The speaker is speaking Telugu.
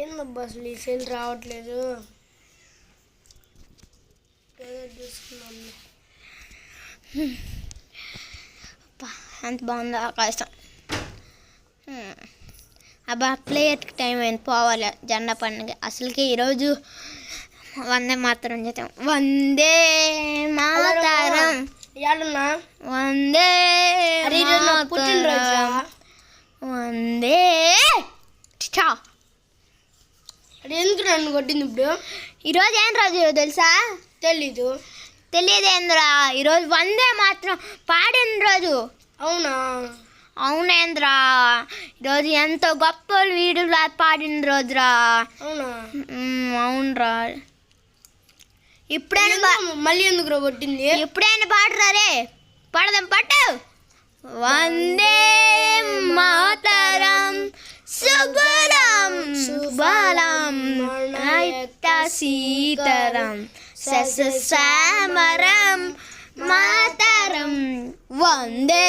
ఏందబ్బా అసలు ఈ సెల్ రావట్లేదు. అంత బాగుంది ఆకాశం. అబ్బా ప్లేయర్ టైం అయింది, పోవాలి జెండా పండుగ. అసలుకి ఈరోజు వందే మాతరం చేద్దాం. వందే మాతరం ఏడున్నా వందే పుట్టినరోజు. వందే చా. అది ఎందుకు నన్ను కొట్టింది ఇప్పుడు? ఈరోజు ఏం రోజు తెలుసా? తెలీదు. తెలియదేంద్రా, ఈరోజు వందే మాత్రం పాడిన రోజు. అవునా? అవునేంద్రా, ఈరోజు ఎంతో గొప్ప వీడులా పాడిన రోజురా. అవునా? అవునరా. ఇప్పుడైనా మళ్ళీ ఎందుకు కొట్టింది? ఎప్పుడైనా పాడరా రే, పాడదాం పట్టు. వందే మాతరం సుబలం సుబలం నయత సీతరం సససామరం మాతరం వందే